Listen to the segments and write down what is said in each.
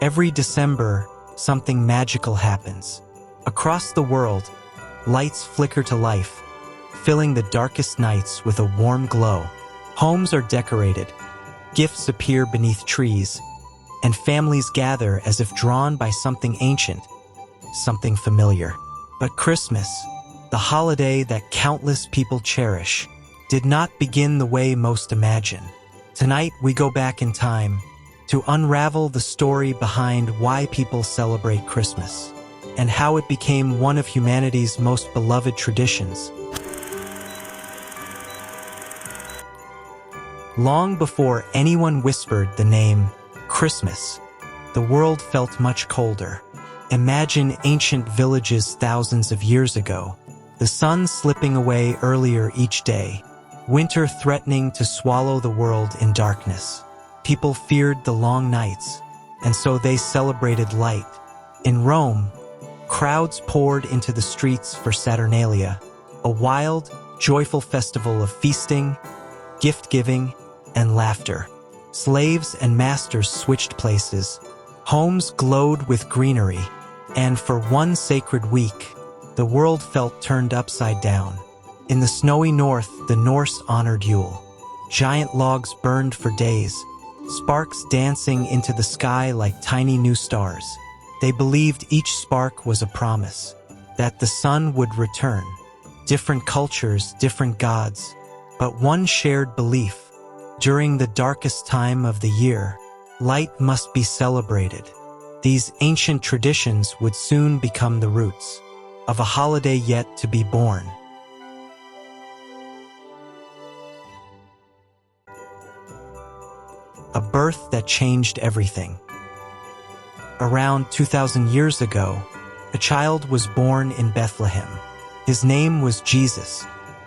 Every December, something magical happens. Across the world, lights flicker to life, filling the darkest nights with a warm glow. Homes are decorated, gifts appear beneath trees, and families gather as if drawn by something ancient, something familiar. But Christmas, the holiday that countless people cherish, did not begin the way most imagine. Tonight, we go back in time to unravel the story behind why people celebrate Christmas and how it became one of humanity's most beloved traditions. Long before anyone whispered the name Christmas, the world felt much colder. Imagine ancient villages thousands of years ago, the sun slipping away earlier each day, winter threatening to swallow the world in darkness. People feared the long nights, and so they celebrated light. In Rome, crowds poured into the streets for Saturnalia, a wild, joyful festival of feasting, gift-giving, and laughter. Slaves and masters switched places, homes glowed with greenery, and for one sacred week, the world felt turned upside down. In the snowy north, the Norse honored Yule. Giant logs burned for days, sparks dancing into the sky like tiny new stars. They believed each spark was a promise, that the sun would return. Different cultures, different gods, but one shared belief. During the darkest time of the year, light must be celebrated. These ancient traditions would soon become the roots of a holiday yet to be born. A birth that changed everything. Around 2,000 years ago, a child was born in Bethlehem. His name was Jesus,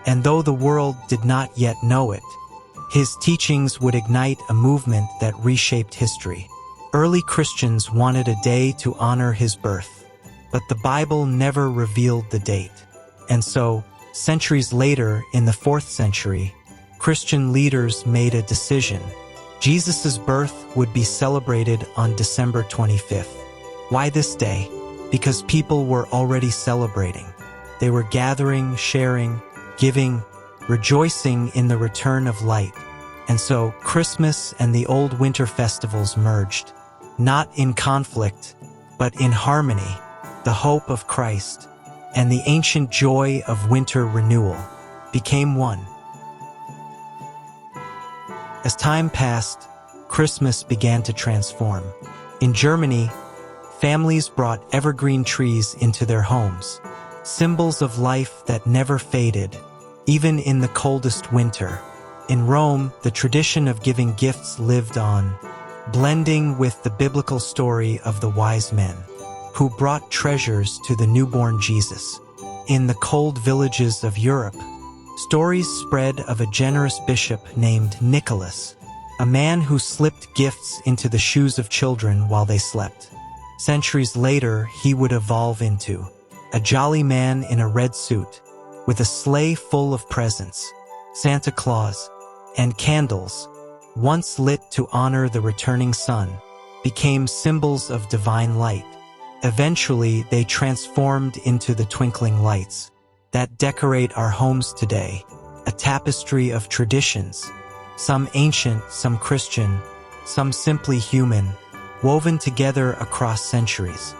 and though the world did not yet know it, his teachings would ignite a movement that reshaped history. Early Christians wanted a day to honor his birth, but the Bible never revealed the date. And so, centuries later, in the 4th century, Christian leaders made a decision. Jesus' birth would be celebrated on December 25th. Why this day? Because people were already celebrating. They were gathering, sharing, giving, rejoicing in the return of light. And so Christmas and the old winter festivals merged, not in conflict, but in harmony. The hope of Christ and the ancient joy of winter renewal became one. As time passed, Christmas began to transform. In Germany, families brought evergreen trees into their homes, symbols of life that never faded, even in the coldest winter. In Rome, the tradition of giving gifts lived on, blending with the biblical story of the wise men, who brought treasures to the newborn Jesus. In the cold villages of Europe, stories spread of a generous bishop named Nicholas, a man who slipped gifts into the shoes of children while they slept. Centuries later, he would evolve into a jolly man in a red suit, with a sleigh full of presents, Santa Claus, and candles, once lit to honor the returning sun, became symbols of divine light. Eventually, they transformed into the twinkling lights that decorate our homes today, a tapestry of traditions, some ancient, some Christian, some simply human, woven together across centuries.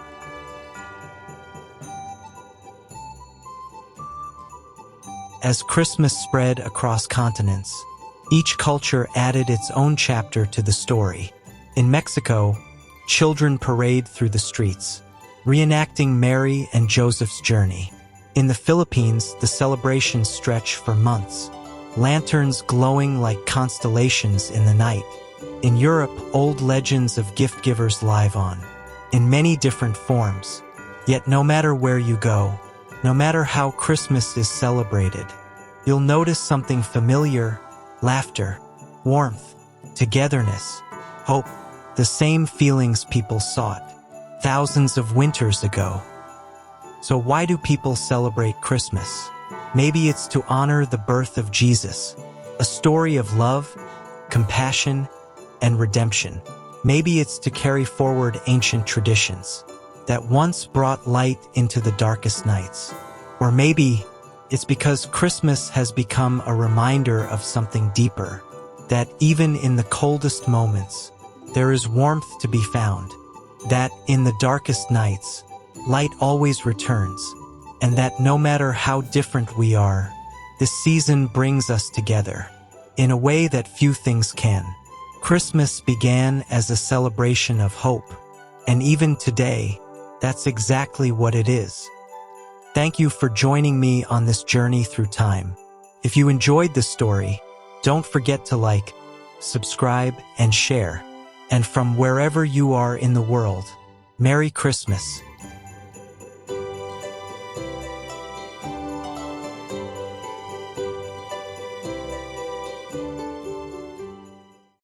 As Christmas spread across continents, each culture added its own chapter to the story. In Mexico, children parade through the streets, reenacting Mary and Joseph's journey. In the Philippines, the celebrations stretch for months, lanterns glowing like constellations in the night. In Europe, old legends of gift givers live on, in many different forms. Yet no matter where you go, no matter how Christmas is celebrated, you'll notice something familiar: laughter, warmth, togetherness, hope, the same feelings people sought thousands of winters ago. So why do people celebrate Christmas? Maybe it's to honor the birth of Jesus, a story of love, compassion, and redemption. Maybe it's to carry forward ancient traditions that once brought light into the darkest nights. Or maybe it's because Christmas has become a reminder of something deeper, that even in the coldest moments, there is warmth to be found, that in the darkest nights, light always returns, and that no matter how different we are, this season brings us together in a way that few things can. Christmas began as a celebration of hope, and even today, that's exactly what it is. Thank you for joining me on this journey through time. If you enjoyed this story, don't forget to like, subscribe, and share. And from wherever you are in the world, Merry Christmas.